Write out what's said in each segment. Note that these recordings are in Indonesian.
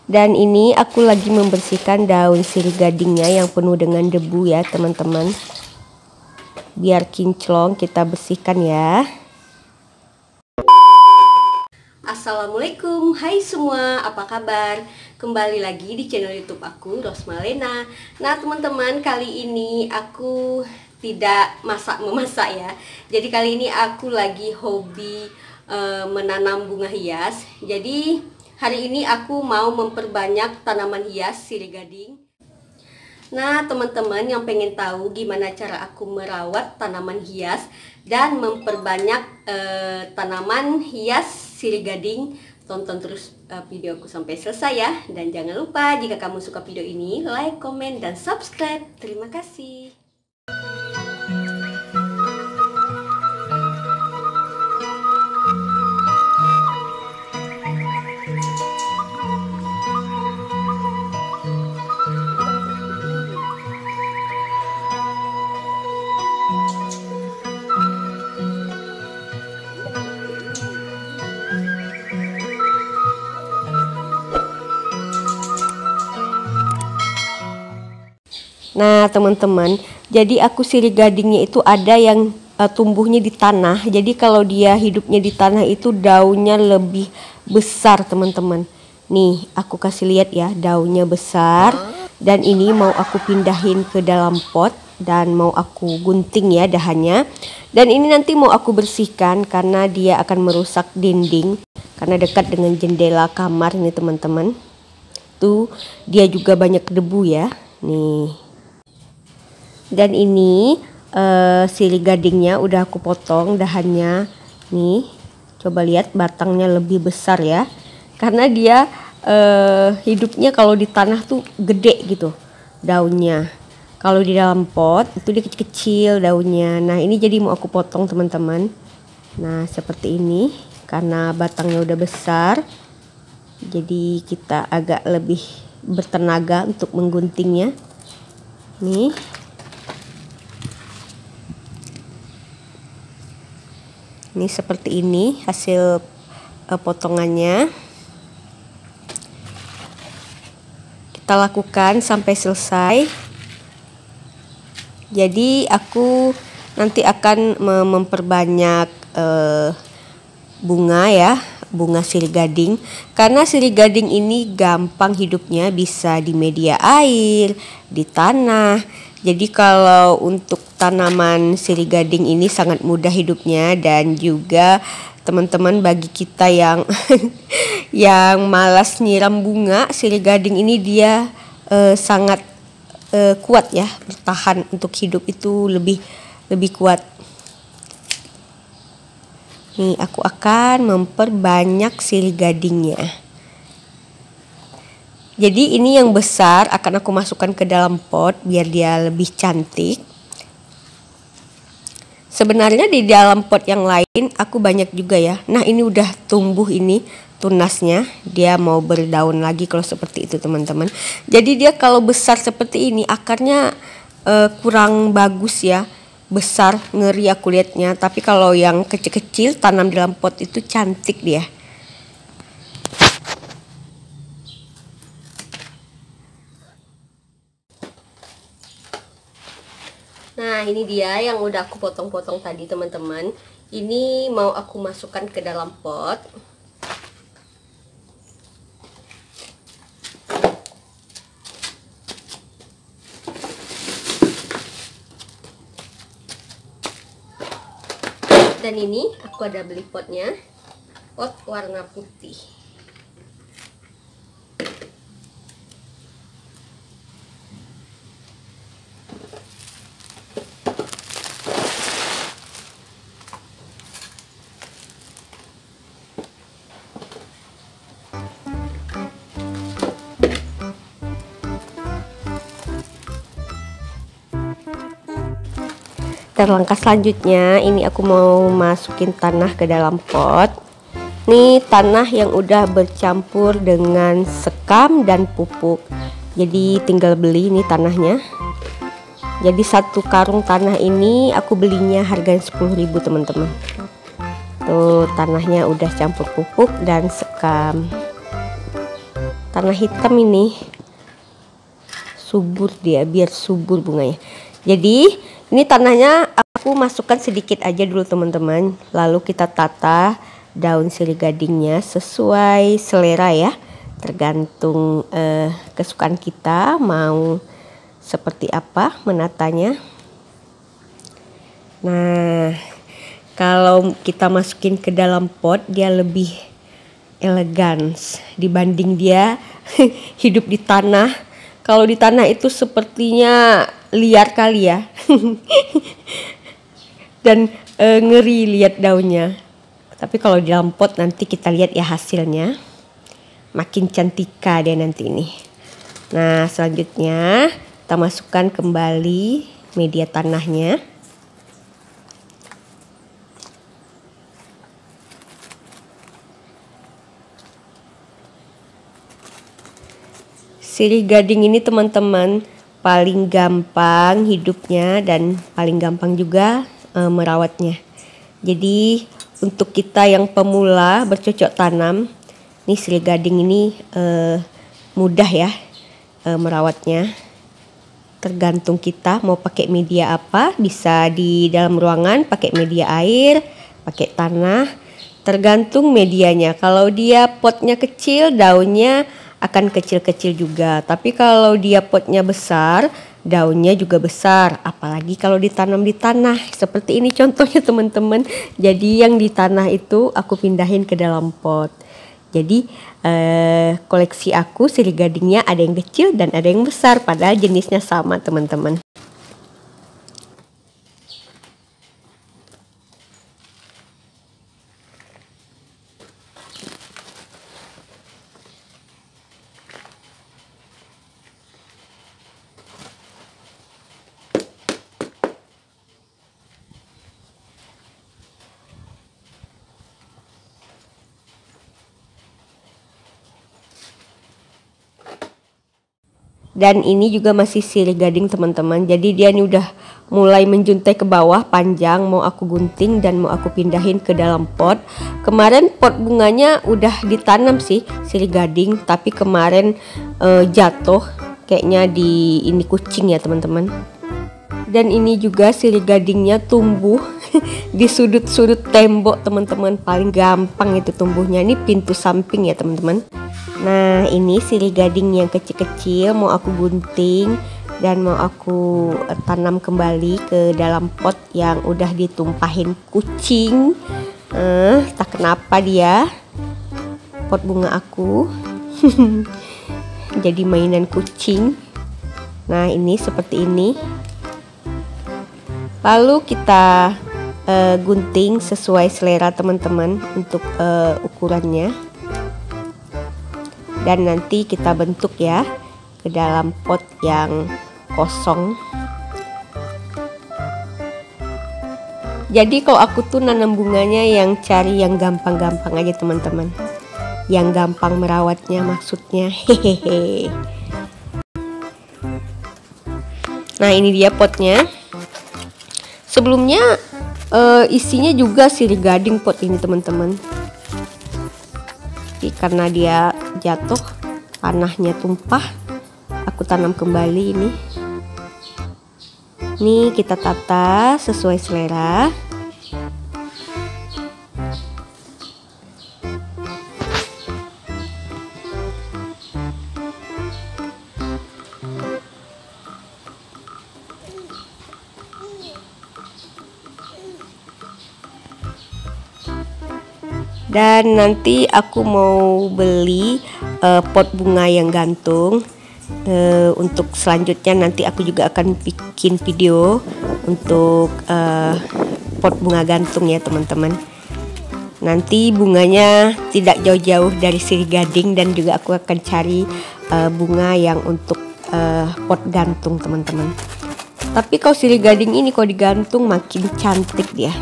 Dan ini aku lagi membersihkan daun sirih gadingnya yang penuh dengan debu ya teman-teman. Biar kinclong kita bersihkan ya. Assalamualaikum, hai semua, apa kabar? Kembali lagi di channel YouTube aku, Rosmalena. Nah teman-teman, kali ini aku tidak memasak ya. Jadi kali ini aku lagi hobi menanam bunga hias. Jadi hari ini aku mau memperbanyak tanaman hias sirih gading. Nah teman-teman yang pengen tahu gimana cara aku merawat tanaman hias dan memperbanyak tanaman hias sirih gading, tonton terus videoku sampai selesai ya. Dan jangan lupa jika kamu suka video ini, like, komen, dan subscribe. Terima kasih. Nah teman-teman, jadi aku sirih gadingnya itu ada yang tumbuhnya di tanah. Jadi kalau dia hidupnya di tanah itu daunnya lebih besar teman-teman. Nih aku kasih lihat ya, daunnya besar. Dan ini mau aku pindahin ke dalam pot dan mau aku gunting ya dahannya. Dan ini nanti mau aku bersihkan karena dia akan merusak dinding. Karena dekat dengan jendela kamar ini teman-teman. Tuh dia juga banyak debu ya. Nih. Dan ini sirih gadingnya udah aku potong dahannya. Nih coba lihat batangnya lebih besar ya. Karena dia hidupnya kalau di tanah tuh gede gitu daunnya. Kalau di dalam pot itu dia kecil-kecil daunnya. Nah ini jadi mau aku potong teman-teman. Nah seperti ini. Karena batangnya udah besar, jadi kita agak lebih bertenaga untuk mengguntingnya. Nih. Ini seperti ini hasil potongannya. Kita lakukan sampai selesai. Jadi aku nanti akan memperbanyak bunga ya, bunga sirih gading. Karena sirih gading ini gampang hidupnya, bisa di media air, di tanah. Jadi kalau untuk tanaman sirih gading ini sangat mudah hidupnya. Dan juga teman-teman bagi kita yang yang malas nyiram bunga, sirih gading ini dia sangat kuat ya, bertahan untuk hidup itu lebih kuat. Nih aku akan memperbanyak sirih gadingnya. Jadi ini yang besar akan aku masukkan ke dalam pot biar dia lebih cantik. Sebenarnya di dalam pot yang lain aku banyak juga ya. Nah ini udah tumbuh ini tunasnya. Dia mau berdaun lagi kalau seperti itu teman-teman. Jadi dia kalau besar seperti ini akarnya kurang bagus ya. Besar ngeri aku lihatnya. Tapi kalau yang kecil-kecil tanam dalam pot itu cantik dia. Nah ini dia yang udah aku potong-potong tadi teman-teman. Ini mau aku masukkan ke dalam pot. Dan ini aku ada beli potnya, pot warna putih. Dan langkah selanjutnya ini aku mau masukin tanah ke dalam pot. Nih tanah yang udah bercampur dengan sekam dan pupuk. Jadi tinggal beli nih tanahnya. Jadi satu karung tanah ini aku belinya harganya 10.000 teman-teman. Tuh tanahnya udah campur pupuk dan sekam. tanah hitam ini subur dia, biar subur bunganya. Jadi ini tanahnya aku masukkan sedikit aja dulu teman-teman, lalu kita tata daun sirih gadingnya sesuai selera ya, tergantung kesukaan kita mau seperti apa menatanya. Nah, kalau kita masukin ke dalam pot dia lebih elegan dibanding dia hidup di tanah. Kalau di tanah itu sepertinya liar kali ya. Dan ngeri lihat daunnya. Tapi kalau di dalam pot nanti kita lihat ya hasilnya. Makin cantika dia nanti ini. Nah, selanjutnya kita masukkan kembali media tanahnya. Sirih gading ini teman-teman paling gampang hidupnya dan paling gampang juga merawatnya. Jadi untuk kita yang pemula bercocok tanam, nih sirih gading ini mudah ya merawatnya. Tergantung kita mau pakai media apa, bisa di dalam ruangan pakai media air, pakai tanah, tergantung medianya. Kalau dia potnya kecil, daunnya akan kecil-kecil juga. Tapi kalau dia potnya besar, daunnya juga besar. Apalagi kalau ditanam di tanah. Seperti ini contohnya teman-teman. Jadi yang di tanah itu aku pindahin ke dalam pot. Jadi koleksi aku sirih gadingnya ada yang kecil dan ada yang besar. Padahal jenisnya sama teman-teman. Dan ini juga masih sirih gading teman-teman. Jadi dia ini udah mulai menjuntai ke bawah panjang, mau aku gunting dan mau aku pindahin ke dalam pot. Kemarin pot bunganya udah ditanam sih sirih gading, tapi kemarin jatuh kayaknya di ini kucing ya teman-teman. Dan ini juga sirih gadingnya tumbuh di sudut-sudut tembok teman-teman. Paling gampang itu tumbuhnya, ini pintu samping ya teman-teman. Nah, ini sirih gading yang kecil-kecil mau aku gunting dan mau aku tanam kembali ke dalam pot yang udah ditumpahin kucing. Tak kenapa dia pot bunga aku jadi mainan kucing. Nah, ini seperti ini. Lalu kita gunting sesuai selera teman-teman untuk ukurannya. Dan nanti kita bentuk ya ke dalam pot yang kosong. Jadi kalau aku tuh nanam bunganya yang cari yang gampang-gampang aja teman-teman. Yang gampang merawatnya maksudnya. Hehehe. Nah, ini dia potnya. Sebelumnya isinya juga sirih gading pot ini teman-teman. Karena dia jatuh, tanahnya tumpah, aku tanam kembali ini. Nih kita tata sesuai selera. Dan nanti aku mau beli pot bunga yang gantung. Untuk selanjutnya nanti aku juga akan bikin video untuk pot bunga gantung ya teman-teman. Nanti bunganya tidak jauh-jauh dari sirih gading dan juga aku akan cari bunga yang untuk pot gantung teman-teman. Tapi kalau sirih gading ini kalau digantung makin cantik dia.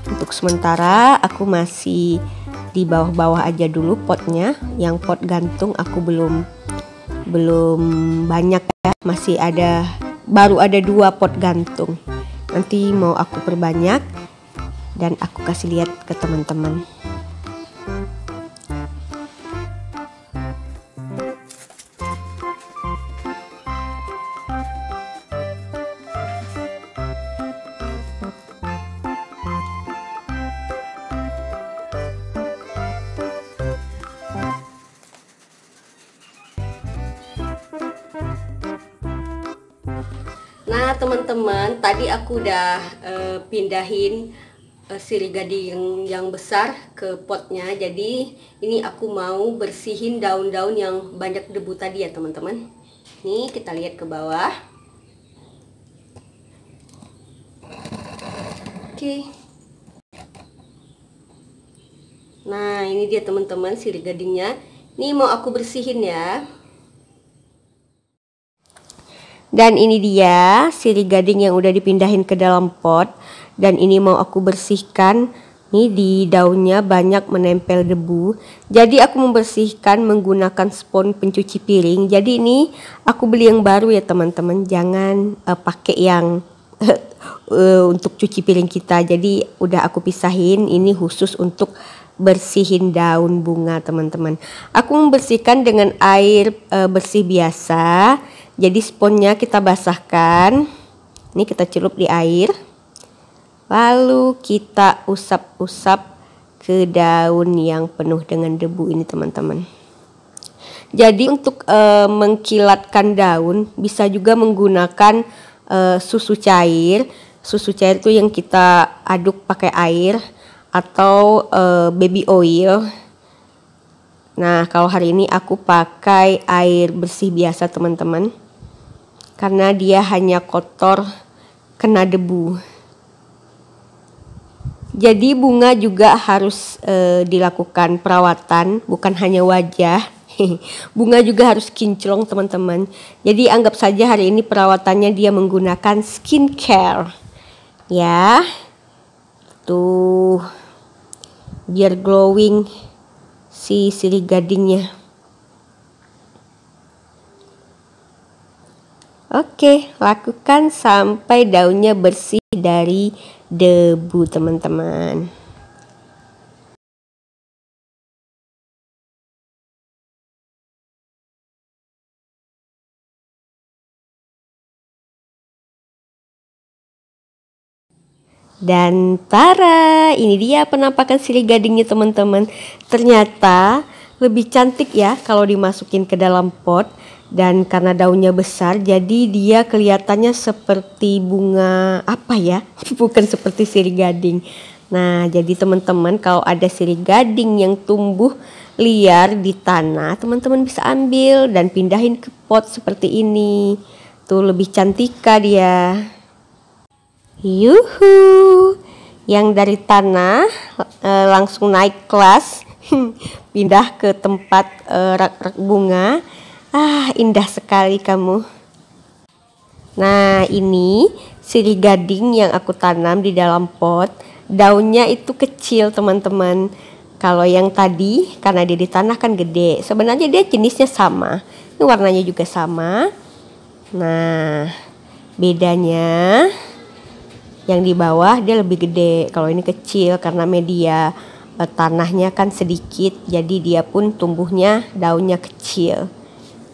Untuk sementara aku masih di bawah-bawah aja dulu potnya. Yang pot gantung aku belum banyak ya, masih ada, baru ada 2 pot gantung. Nanti mau aku perbanyak dan aku kasih lihat ke teman-teman. Nah teman-teman, tadi aku udah pindahin sirih gading yang besar ke potnya. Jadi ini aku mau bersihin daun-daun yang banyak debu tadi ya teman-teman. Nih kita lihat ke bawah. Oke. Nah ini dia teman-teman sirih gadingnya. Ini mau aku bersihin ya. Dan ini dia sirih gading yang udah dipindahin ke dalam pot. Dan ini mau aku bersihkan. Nih di daunnya banyak menempel debu. Jadi aku membersihkan menggunakan spons pencuci piring. Jadi ini aku beli yang baru ya teman-teman. Jangan pakai yang untuk cuci piring kita. Jadi udah aku pisahin. Ini khusus untuk bersihin daun bunga teman-teman. Aku membersihkan dengan air bersih biasa. Jadi sponnya kita basahkan. Ini kita celup di air. Lalu kita usap-usap ke daun yang penuh dengan debu ini teman-teman. Jadi untuk mengkilatkan daun bisa juga menggunakan susu cair. Susu cair itu yang kita aduk pakai air atau baby oil. Nah kalau hari ini aku pakai air bersih biasa teman-teman. Karena dia hanya kotor kena debu. Jadi bunga juga harus dilakukan perawatan, bukan hanya wajah. Bunga juga harus kinclong teman-teman. Jadi anggap saja hari ini perawatannya dia menggunakan skincare. Ya. Tuh. Biar glowing si sirih gadingnya. Oke, lakukan sampai daunnya bersih dari debu teman-teman. Dan tara, ini dia penampakan sirih gadingnya teman-teman. Ternyata lebih cantik ya kalau dimasukin ke dalam pot. Dan karena daunnya besar jadi dia kelihatannya seperti bunga apa ya, bukan seperti sirih gading. Nah jadi teman-teman kalau ada sirih gading yang tumbuh liar di tanah, teman-teman bisa ambil dan pindahin ke pot seperti ini. Tuh lebih cantika dia. Yuhu, yang dari tanah langsung naik kelas pindah ke tempat rak-rak bunga. Indah sekali kamu. Nah ini sirih gading yang aku tanam di dalam pot. Daunnya itu kecil teman-teman. Kalau yang tadi karena dia di tanah kan gede. Sebenarnya dia jenisnya sama. Ini warnanya juga sama. Nah bedanya yang di bawah dia lebih gede. Kalau ini kecil karena media tanahnya kan sedikit. Jadi dia pun tumbuhnya daunnya kecil.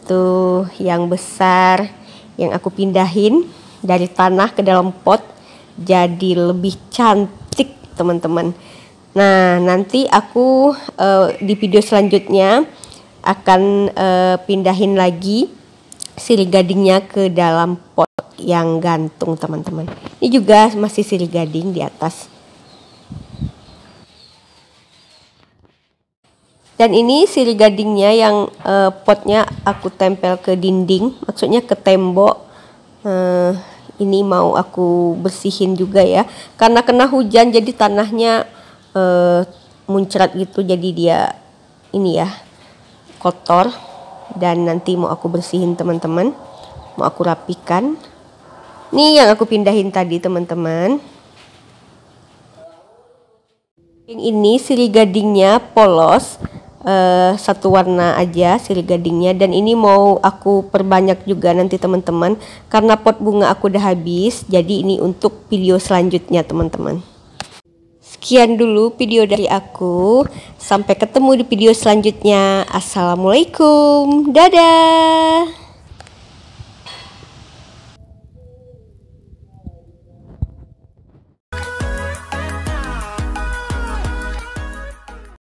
Tuh yang besar yang aku pindahin dari tanah ke dalam pot jadi lebih cantik teman-teman. Nah nanti aku di video selanjutnya akan pindahin lagi sirih gadingnya ke dalam pot yang gantung teman-teman. Ini juga masih sirih gading di atas. Dan ini sirih gadingnya yang potnya aku tempel ke dinding, maksudnya ke tembok. Ini mau aku bersihin juga ya, karena kena hujan jadi tanahnya muncrat gitu, jadi dia ini ya kotor. Dan nanti mau aku bersihin teman-teman, mau aku rapikan. Ini yang aku pindahin tadi teman-teman. Yang ini sirih gadingnya polos. Satu warna aja sirih gadingnya. Dan ini mau aku perbanyak juga nanti teman-teman, karena pot bunga aku udah habis. Jadi ini untuk video selanjutnya teman-teman. Sekian dulu video dari aku. Sampai ketemu di video selanjutnya. Assalamualaikum, dadah.